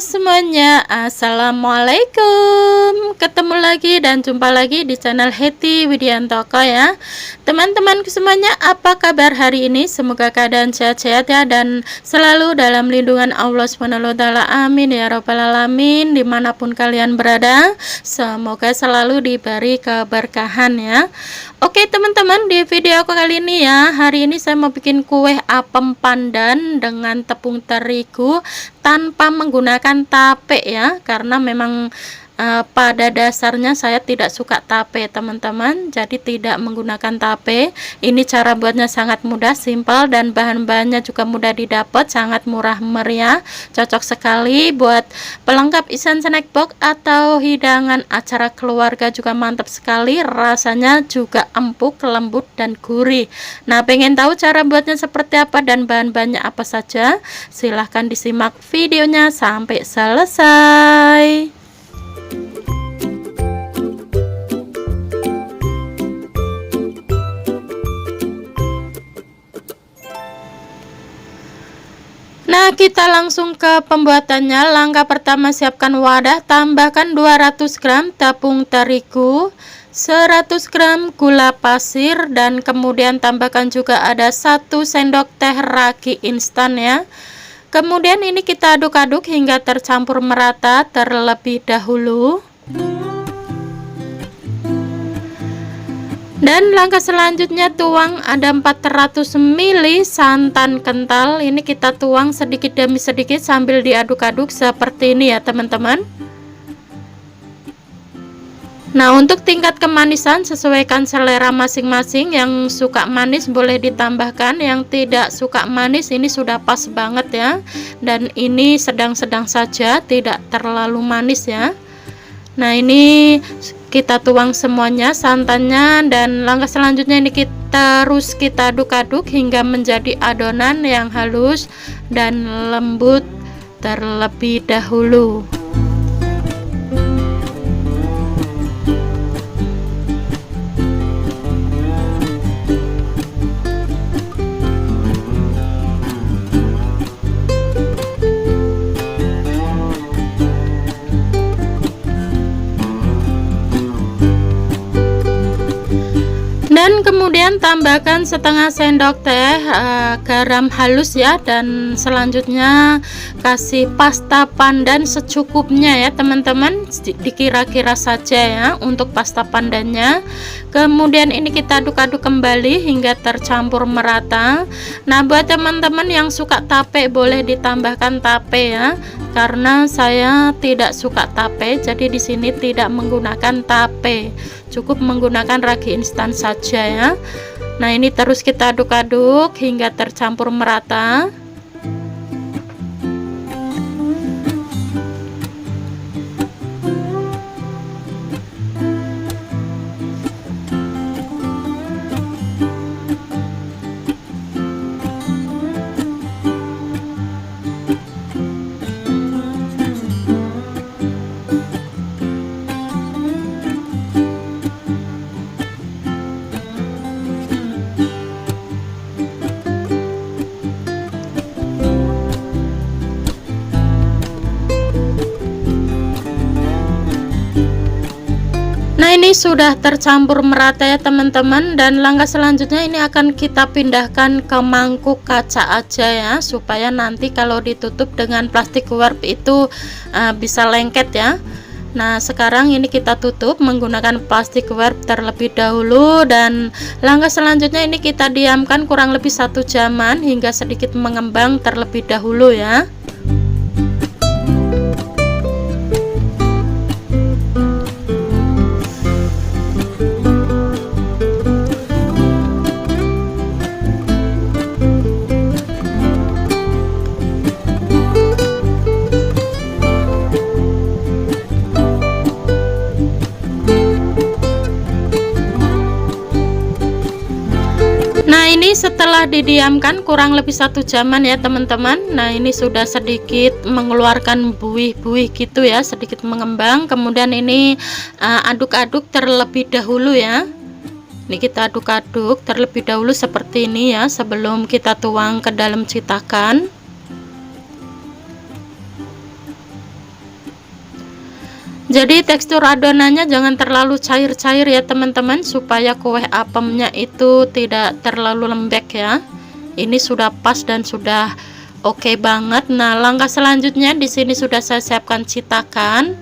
semuanya, assalamualaikum. Ketemu lagi dan jumpa lagi di channel Hetty Widiantoko ya. Teman-temanku semuanya, apa kabar hari ini? Semoga keadaan sehat-sehat ya, dan selalu dalam lindungan Allah SWT. Amin ya robbal alamin. Dimanapun kalian berada, semoga selalu diberi keberkahan ya. Oke teman-teman, di video aku kali ini ya, hari ini saya mau bikin kue apem pandan dengan tepung terigu tanpa menggunakan tape ya, karena memang pada dasarnya saya tidak suka tape teman-teman, jadi tidak menggunakan tape. Ini cara buatnya sangat mudah, simpel, dan bahan-bahannya juga mudah didapat, sangat murah meriah, cocok sekali buat pelengkap isian snack box atau hidangan acara keluarga, juga mantap sekali, rasanya juga empuk, lembut, dan gurih. Nah, pengen tahu cara buatnya seperti apa dan bahan-bahannya apa saja? Silahkan disimak videonya sampai selesai. Nah, kita langsung ke pembuatannya. Langkah pertama, siapkan wadah, tambahkan 200 gram tepung terigu, 100 gram gula pasir, dan kemudian tambahkan juga ada 1 sendok teh ragi instan ya. Kemudian ini kita aduk-aduk hingga tercampur merata terlebih dahulu. Dan langkah selanjutnya, tuang ada 400 ml santan kental. Ini kita tuang sedikit demi sedikit sambil diaduk-aduk seperti ini ya teman-teman. Nah, untuk tingkat kemanisan sesuaikan selera masing-masing. Yang suka manis boleh ditambahkan, yang tidak suka manis ini sudah pas banget ya. Dan ini sedang-sedang saja, tidak terlalu manis ya. Nah, ini kita tuang semuanya santannya, dan langkah selanjutnya ini terus kita aduk-aduk hingga menjadi adonan yang halus dan lembut terlebih dahulu. Dan kemudian tambahkan setengah sendok teh garam halus ya, dan selanjutnya kasih pasta pandan secukupnya ya teman-teman, dikira-kira saja ya untuk pasta pandannya. Kemudian ini kita aduk-aduk kembali hingga tercampur merata. Nah, buat teman-teman yang suka tape boleh ditambahkan tape ya, karena saya tidak suka tape, jadi di sini tidak menggunakan tape, cukup menggunakan ragi instan saja ya. Nah, ini terus kita aduk-aduk hingga tercampur merata. Nah, ini sudah tercampur merata ya teman-teman, dan langkah selanjutnya ini akan kita pindahkan ke mangkuk kaca aja ya, supaya nanti kalau ditutup dengan plastik wrap itu bisa lengket ya. Nah, sekarang ini kita tutup menggunakan plastik wrap terlebih dahulu, dan langkah selanjutnya ini kita diamkan kurang lebih 1 jaman hingga sedikit mengembang terlebih dahulu ya. Nah, ini setelah didiamkan kurang lebih 1 jaman ya teman-teman. Nah, ini sudah sedikit mengeluarkan buih-buih gitu ya, sedikit mengembang. Kemudian ini aduk-aduk terlebih dahulu ya. Ini kita aduk-aduk terlebih dahulu seperti ini ya, sebelum kita tuang ke dalam cetakan. Jadi tekstur adonannya jangan terlalu cair-cair ya teman-teman, supaya kue apemnya itu tidak terlalu lembek ya. Ini sudah pas dan sudah oke banget. Nah, langkah selanjutnya di sini sudah saya siapkan citakan.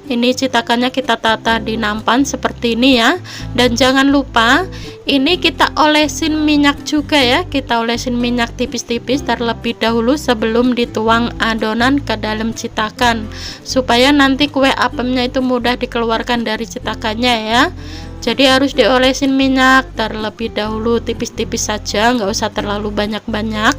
Ini citakannya kita tata di nampan seperti ini ya. Dan jangan lupa ini kita olesin minyak juga ya. Kita olesin minyak tipis-tipis terlebih dahulu sebelum dituang adonan ke dalam citakan, supaya nanti kue apemnya itu mudah dikeluarkan dari citakannya ya. Jadi harus diolesin minyak terlebih dahulu, tipis-tipis saja, nggak usah terlalu banyak-banyak.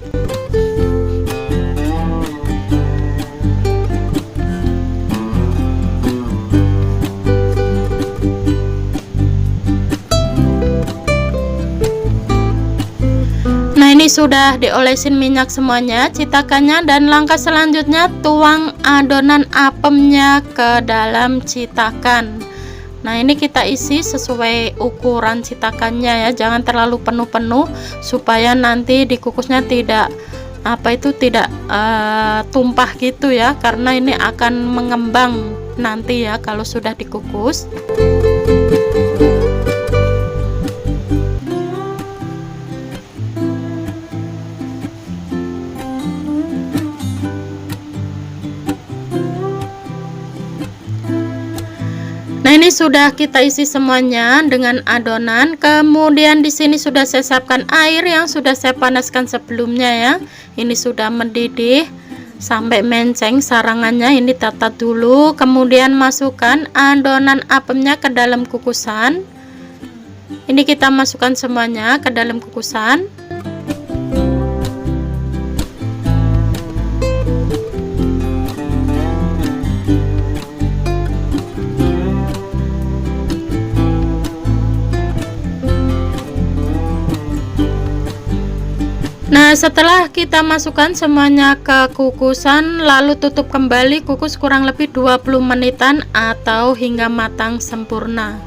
Ini sudah diolesin minyak semuanya citakannya, dan langkah selanjutnya tuang adonan apemnya ke dalam citakan. Nah, ini kita isi sesuai ukuran citakannya ya, jangan terlalu penuh-penuh supaya nanti dikukusnya tidak tidak tumpah gitu ya, karena ini akan mengembang nanti ya kalau sudah dikukus. Nah, ini sudah kita isi semuanya dengan adonan. Kemudian di sini sudah saya siapkan air yang sudah saya panaskan sebelumnya ya. Ini sudah mendidih sampai menceng sarangannya. Ini tata dulu, kemudian masukkan adonan apemnya ke dalam kukusan. Ini kita masukkan semuanya ke dalam kukusan. Nah, setelah kita masukkan semuanya ke kukusan, lalu tutup kembali, kukus kurang lebih 20 menitan atau hingga matang sempurna.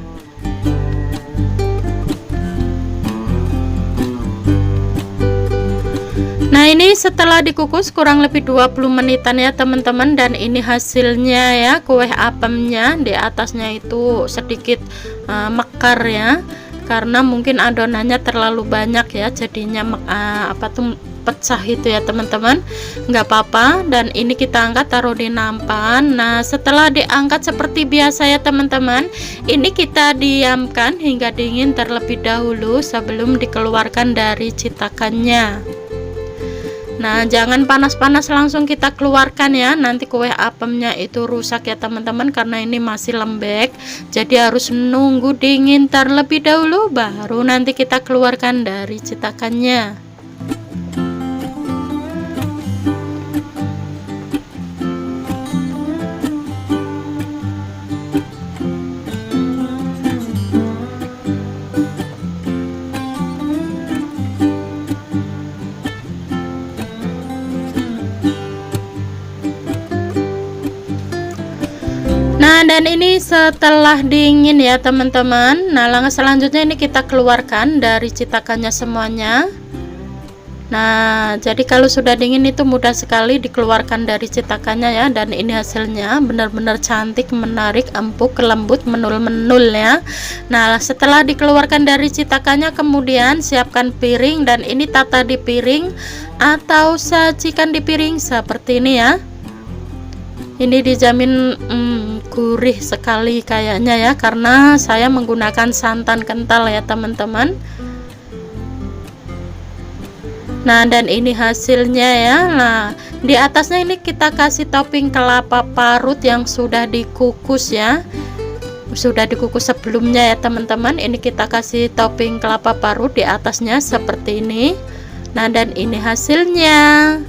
Nah, ini setelah dikukus kurang lebih 20 menitan ya teman-teman, dan ini hasilnya ya, kue apemnya di atasnya itu sedikit mekar ya, karena mungkin adonannya terlalu banyak ya, jadinya pecah itu ya teman-teman. Nggak apa-apa, dan ini kita angkat taruh di nampan. Nah, setelah diangkat seperti biasa ya teman-teman, ini kita diamkan hingga dingin terlebih dahulu sebelum dikeluarkan dari citakannya. Nah, jangan panas-panas langsung kita keluarkan ya, nanti kue apemnya itu rusak ya teman-teman, karena ini masih lembek. Jadi harus nunggu dingin terlebih dahulu baru nanti kita keluarkan dari citakannya. Nah, dan ini setelah dingin ya teman-teman. Nah, langkah selanjutnya ini kita keluarkan dari citakannya semuanya. Nah, jadi kalau sudah dingin itu mudah sekali dikeluarkan dari citakannya ya. Dan ini hasilnya benar-benar cantik, menarik, empuk, lembut, menul-menul ya. Nah, setelah dikeluarkan dari citakannya, kemudian siapkan piring, dan ini tata di piring atau sajikan di piring seperti ini ya. Ini dijamin gurih sekali kayaknya ya, karena saya menggunakan santan kental ya teman-teman. Nah, dan ini hasilnya ya. Nah, di atasnya ini kita kasih topping kelapa parut yang sudah dikukus ya, sudah dikukus sebelumnya ya teman-teman. Ini kita kasih topping kelapa parut di atasnya seperti ini. Nah, dan ini hasilnya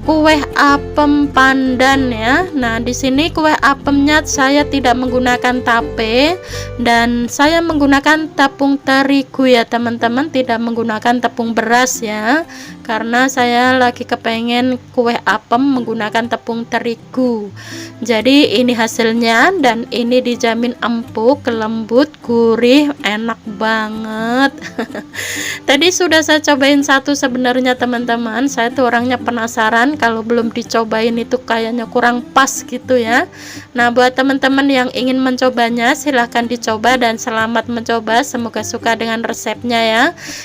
kue apem pandan ya. Nah, di sini kue apemnya saya tidak menggunakan tape, dan saya menggunakan tepung terigu ya teman-teman, tidak menggunakan tepung beras ya, karena saya lagi kepengen kue apem menggunakan tepung terigu. Jadi ini hasilnya, dan ini dijamin empuk, lembut, gurih, enak banget. Tadi sudah saya cobain satu sebenarnya teman-teman. Saya tuh orangnya penasaran teman-teman. Kalau belum dicobain itu kayaknya kurang pas gitu ya. Nah, buat teman-teman yang ingin mencobanya silahkan dicoba dan selamat mencoba. Semoga suka dengan resepnya ya.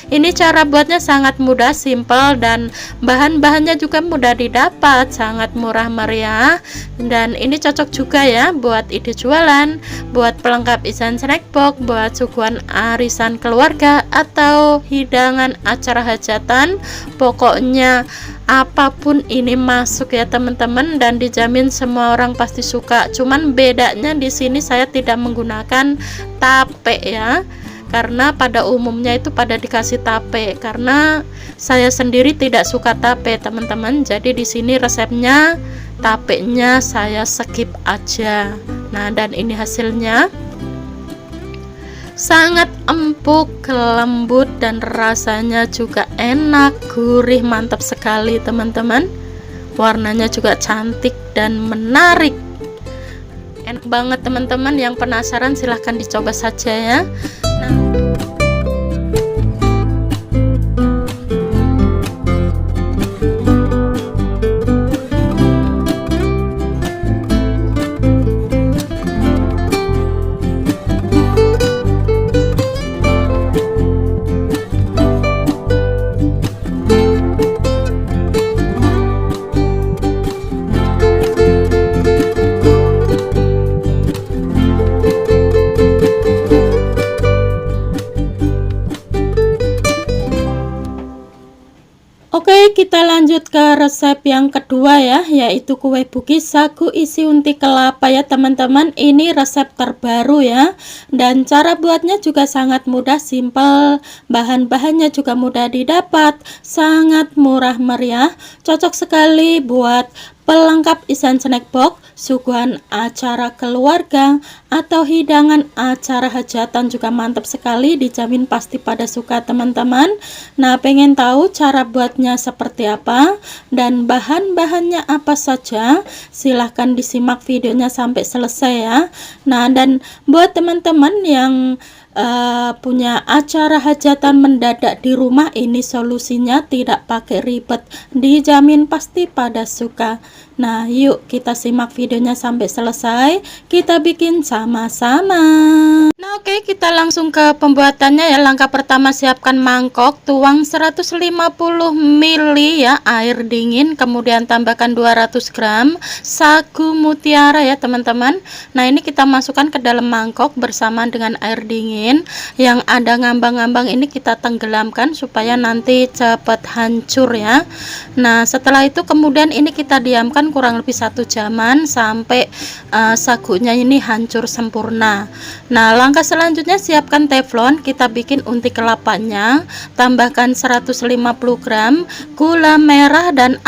Ini cara buatnya sangat mudah, simple, dan bahan-bahannya juga mudah didapat, sangat murah meriah. Dan ini cocok juga ya buat ide jualan, buat pelengkap isian snack box, buat suguhan arisan keluarga atau hidangan acara hajatan. Pokoknya apapun ini masuk ya teman-teman, dan dijamin semua orang pasti suka. Cuman bedanya di sini saya tidak menggunakan tape ya, karena pada umumnya itu pada dikasih tape. Karena saya sendiri tidak suka tape teman-teman, jadi di sini resepnya tapenya saya skip aja. Nah, dan ini hasilnya sangat empuk, lembut, dan rasanya juga enak, gurih, mantap sekali teman-teman. Warnanya juga cantik dan menarik, enak banget teman-teman. Yang penasaran silahkan dicoba saja ya. Nah, oke, kita lanjut ke resep yang kedua ya, yaitu kue bugis sagu isi unti kelapa ya teman-teman. Ini resep terbaru ya, dan cara buatnya juga sangat mudah, simple, bahan-bahannya juga mudah didapat, sangat murah meriah, cocok sekali buat pelengkap isian snack box, suguhan acara keluarga, atau hidangan acara hajatan juga mantap sekali, dijamin pasti pada suka teman-teman. Nah, pengen tahu cara buatnya seperti apa dan bahan-bahannya apa saja, silahkan disimak videonya sampai selesai ya. Nah, dan buat teman-teman yang punya acara hajatan mendadak di rumah, ini solusinya tidak pakai ribet, dijamin pasti pada suka. Nah, yuk kita simak videonya sampai selesai, kita bikin sama-sama. Nah, oke, kita langsung ke pembuatannya ya. Langkah pertama, siapkan mangkok, tuang 150 ml ya air dingin, kemudian tambahkan 200 gram sagu mutiara ya teman-teman. Nah, ini kita masukkan ke dalam mangkok bersamaan dengan air dingin. Yang ada ngambang-ngambang ini kita tenggelamkan supaya nanti cepat hancur ya. Nah, setelah itu kemudian ini kita diamkan kurang lebih 1 jaman sampai sagunya ini hancur sempurna. Nah, langkah selanjutnya siapkan teflon, kita bikin unti kelapanya, tambahkan 150 gram gula merah, dan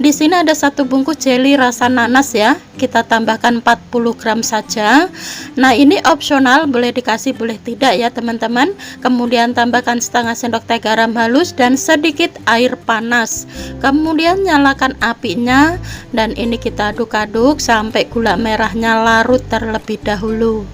di sini ada 1 bungkus jelly rasa nanas ya, kita tambahkan 40 gram saja. Nah, ini opsional, boleh dikasih boleh tidak ya teman-teman. Kemudian tambahkan setengah sendok teh garam halus dan sedikit air panas, kemudian nyalakan apinya, dan ini kita aduk-aduk sampai gula merahnya larut terlebih dahulu.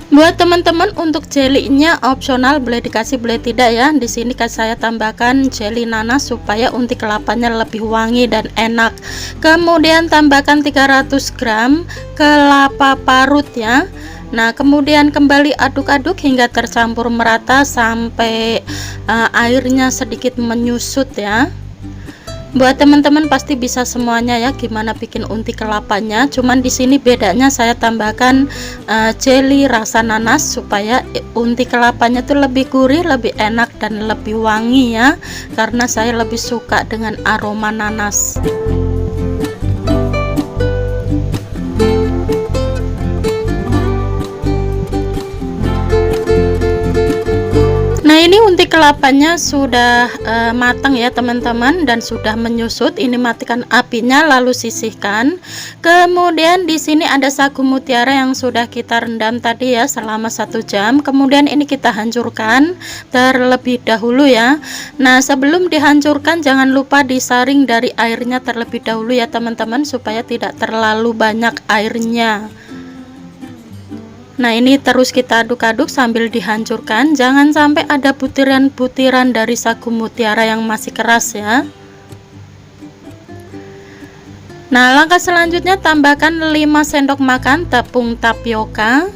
Buat teman-teman untuk jelinya opsional, boleh dikasih boleh tidak ya. Di sini kan saya tambahkan jelly nanas supaya unti kelapanya lebih wangi dan enak. Kemudian tambahkan 300 gram kelapa parut ya. Nah, kemudian kembali aduk-aduk hingga tercampur merata sampai airnya sedikit menyusut ya. Buat teman-teman pasti bisa semuanya ya gimana bikin unti kelapanya. Cuman di sini bedanya saya tambahkan jelly rasa nanas supaya unti kelapanya tuh lebih gurih, lebih enak, dan lebih wangi ya. Karena saya lebih suka dengan aroma nanas. Nah, ini unti kelapanya sudah matang ya teman-teman, dan sudah menyusut. Ini matikan apinya lalu sisihkan. Kemudian di sini ada sagu mutiara yang sudah kita rendam tadi ya selama 1 jam. Kemudian ini kita hancurkan terlebih dahulu ya. Nah, sebelum dihancurkan jangan lupa disaring dari airnya terlebih dahulu ya teman-teman, supaya tidak terlalu banyak airnya. Nah, ini terus kita aduk-aduk sambil dihancurkan, jangan sampai ada butiran-butiran dari sagu mutiara yang masih keras ya. Nah, langkah selanjutnya tambahkan 5 sendok makan tepung tapioka,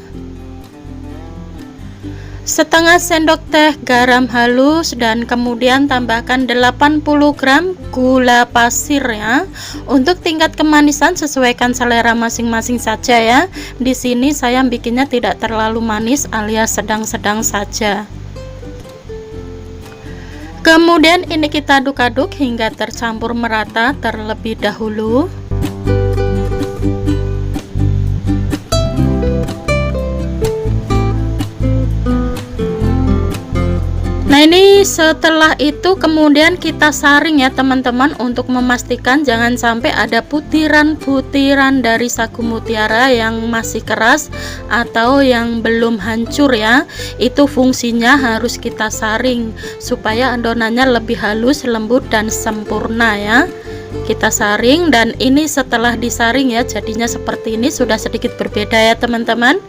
setengah sendok teh garam halus, dan kemudian tambahkan 80 gram gula pasir ya. Untuk tingkat kemanisan sesuaikan selera masing-masing saja ya. Di sini saya bikinnya tidak terlalu manis alias sedang-sedang saja. Kemudian ini kita aduk-aduk hingga tercampur merata terlebih dahulu. Nah, ini setelah itu kemudian kita saring ya teman-teman, untuk memastikan jangan sampai ada butiran-butiran dari sagu mutiara yang masih keras atau yang belum hancur ya. Itu fungsinya harus kita saring supaya adonannya lebih halus, lembut, dan sempurna ya. Kita saring, dan ini setelah disaring ya jadinya seperti ini, sudah sedikit berbeda ya teman-teman.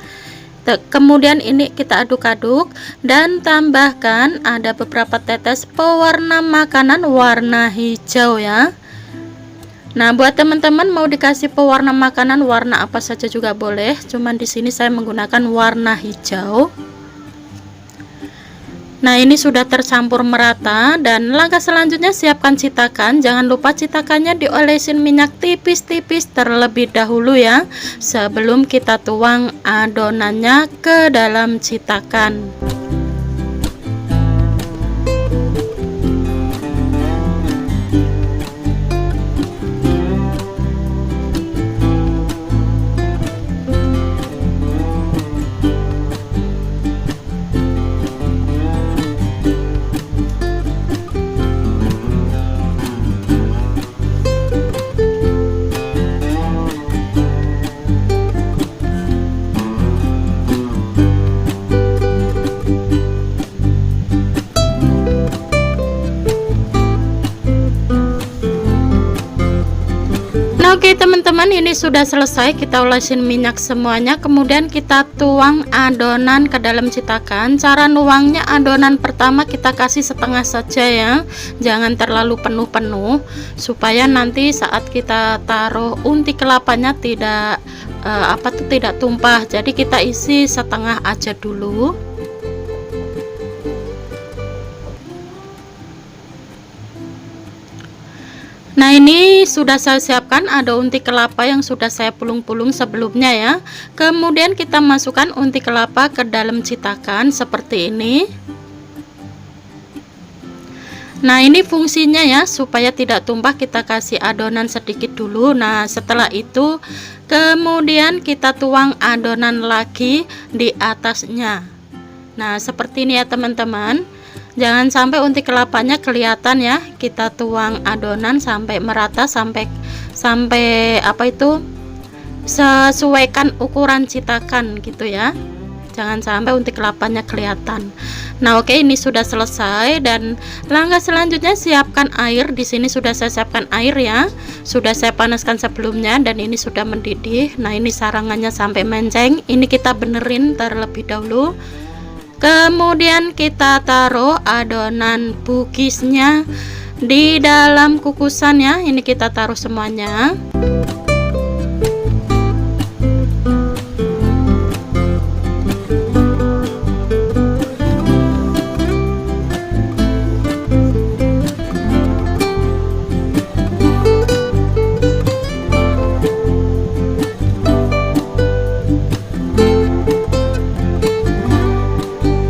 Kemudian ini kita aduk-aduk dan tambahkan ada beberapa tetes pewarna makanan warna hijau ya. Nah, buat teman-teman mau dikasih pewarna makanan warna apa saja juga boleh, cuman di sini saya menggunakan warna hijau. Nah, ini sudah tercampur merata, dan langkah selanjutnya siapkan citakan. Jangan lupa citakannya diolesin minyak tipis-tipis terlebih dahulu ya, sebelum kita tuang adonannya ke dalam citakan. Oke teman-teman, ini sudah selesai, kita olesin minyak semuanya, kemudian kita tuang adonan ke dalam citakan. Cara nuangnya, adonan pertama kita kasih setengah saja ya, jangan terlalu penuh-penuh, supaya nanti saat kita taruh unti kelapanya tidak tidak tumpah. Jadi kita isi setengah aja dulu. Nah, ini sudah saya siapkan ada unti kelapa yang sudah saya pulung-pulung sebelumnya ya. Kemudian kita masukkan unti kelapa ke dalam citakan seperti ini. Nah, ini fungsinya ya, supaya tidak tumpah kita kasih adonan sedikit dulu. Nah, setelah itu kemudian kita tuang adonan lagi di atasnya. Nah, seperti ini ya teman-teman. Jangan sampai unti kelapanya kelihatan ya. Kita tuang adonan sampai merata, sampai sesuaikan ukuran citakan gitu ya. Jangan sampai unti kelapanya kelihatan. Nah, oke, ini sudah selesai, dan langkah selanjutnya siapkan air. Di sini sudah saya siapkan air ya. Sudah saya panaskan sebelumnya dan ini sudah mendidih. Nah, ini sarangannya sampai menceng. Ini kita benerin terlebih dahulu. Kemudian kita taruh adonan bugisnya di dalam kukusan ya. Ini kita taruh semuanya.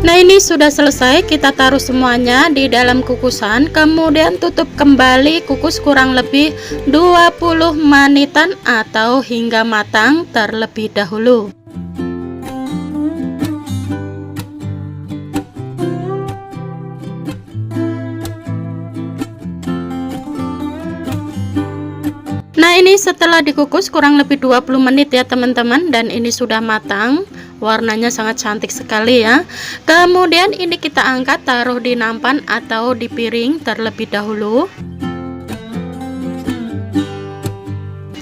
Nah, ini sudah selesai, kita taruh semuanya di dalam kukusan, kemudian tutup kembali, kukus kurang lebih 20 menitan atau hingga matang terlebih dahulu. Nah, ini setelah dikukus kurang lebih 20 menit ya teman-teman, dan ini sudah matang. Warnanya sangat cantik sekali ya. Kemudian ini kita angkat, taruh di nampan atau di piring terlebih dahulu.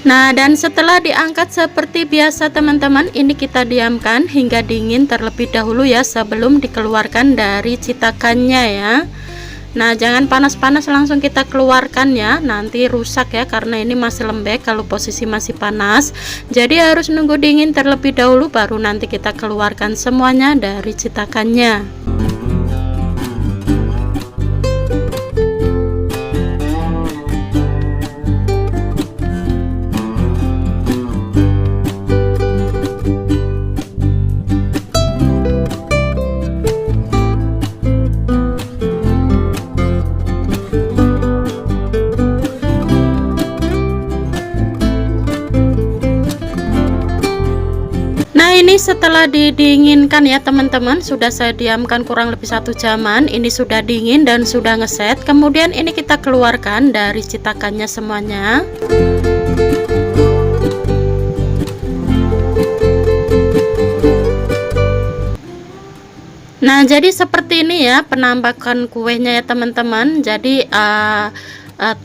Nah, dan setelah diangkat seperti biasa teman-teman, ini kita diamkan hingga dingin terlebih dahulu ya, sebelum dikeluarkan dari citakannya ya. Nah, jangan panas-panas langsung kita keluarkan ya, nanti rusak ya, karena ini masih lembek kalau posisi masih panas. Jadi harus nunggu dingin terlebih dahulu, baru nanti kita keluarkan semuanya dari citakannya. Nah, ini setelah didinginkan ya teman-teman, sudah saya diamkan kurang lebih 1 jaman. Ini sudah dingin dan sudah ngeset. Kemudian ini kita keluarkan dari citakannya semuanya. Nah, jadi seperti ini ya penampakan kuenya ya teman-teman. Jadi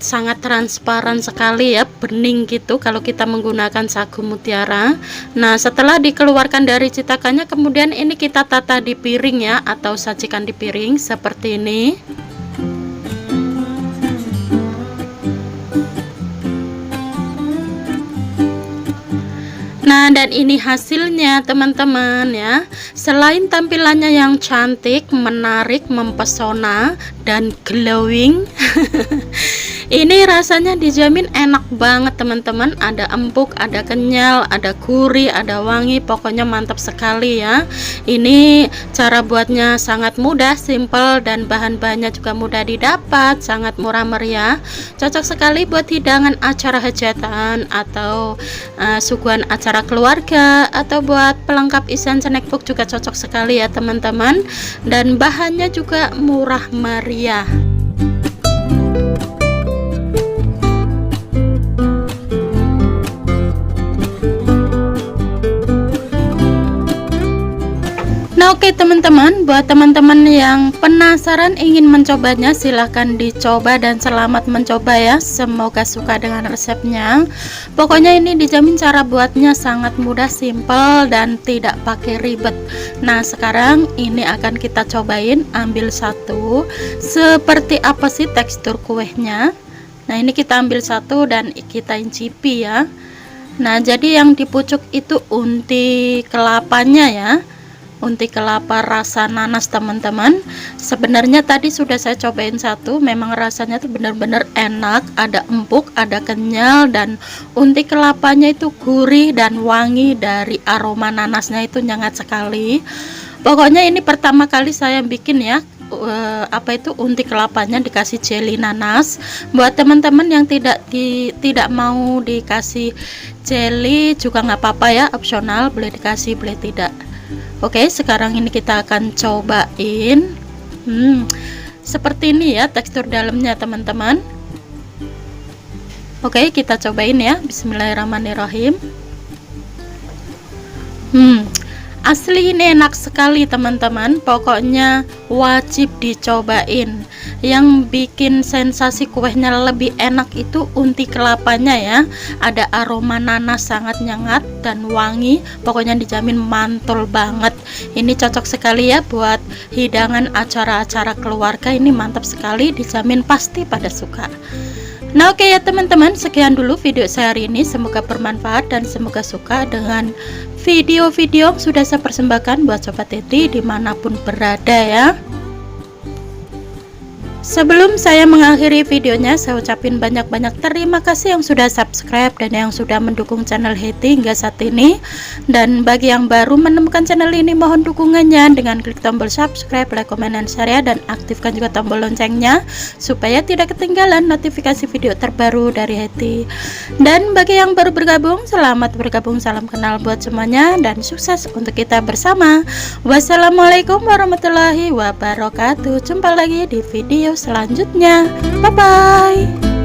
sangat transparan sekali ya, bening gitu kalau kita menggunakan sagu mutiara. Nah, setelah dikeluarkan dari citakannya, kemudian ini kita tata di piring ya, atau sajikan di piring seperti ini. Nah, dan ini hasilnya teman-teman ya. Selain tampilannya yang cantik, menarik, mempesona, dan glowing ini rasanya dijamin enak banget teman-teman. Ada empuk, ada kenyal, ada gurih, ada wangi, pokoknya mantap sekali ya. Ini cara buatnya sangat mudah, simple, dan bahan-bahannya juga mudah didapat, sangat murah meriah. Cocok sekali buat hidangan acara hajatan atau suguhan acara keluarga, atau buat pelengkap isian snack box juga cocok sekali ya teman-teman. Dan bahannya juga murah meriah. Nah, oke teman-teman, buat teman-teman yang penasaran ingin mencobanya, silahkan dicoba dan selamat mencoba ya. Semoga suka dengan resepnya. Pokoknya ini dijamin cara buatnya sangat mudah, simple, dan tidak pakai ribet. Nah, sekarang ini akan kita cobain. Ambil satu. Seperti apa sih tekstur kuenya? Nah, ini kita ambil satu dan kita incipi ya. Nah, jadi yang di pucuk itu unti kelapanya ya, unti kelapa rasa nanas teman-teman. Sebenarnya tadi sudah saya cobain satu, memang rasanya tuh bener-bener enak, ada empuk, ada kenyal, dan unti kelapanya itu gurih dan wangi dari aroma nanasnya itu nyengat sekali. Pokoknya ini pertama kali saya bikin ya, unti kelapanya dikasih jelly nanas. Buat teman-teman yang tidak mau dikasih jelly juga nggak apa-apa ya, opsional, boleh dikasih boleh tidak. Oke, sekarang ini kita akan cobain. Seperti ini ya tekstur dalamnya teman-teman. Oke, kita cobain ya. Bismillahirrahmanirrahim. Asli ini enak sekali teman-teman, pokoknya wajib dicobain. Yang bikin sensasi kuenya lebih enak itu unti kelapanya ya, ada aroma nanas sangat nyengat dan wangi, pokoknya dijamin mantul banget. Ini cocok sekali ya buat hidangan acara-acara keluarga, ini mantap sekali, dijamin pasti pada suka. Nah, oke ya teman-teman, sekian dulu video saya hari ini, semoga bermanfaat dan semoga suka dengan video-video yang sudah saya persembahkan buat Sobat Heti dimanapun berada ya. Sebelum saya mengakhiri videonya, saya ucapin banyak-banyak terima kasih yang sudah subscribe dan yang sudah mendukung channel Heti hingga saat ini. Dan bagi yang baru menemukan channel ini, mohon dukungannya dengan klik tombol subscribe, like, comment, dan share ya, dan aktifkan juga tombol loncengnya supaya tidak ketinggalan notifikasi video terbaru dari Heti. Dan bagi yang baru bergabung, selamat bergabung, salam kenal buat semuanya, dan sukses untuk kita bersama. Wassalamualaikum warahmatullahi wabarakatuh. Jumpa lagi di video selanjutnya. Bye bye.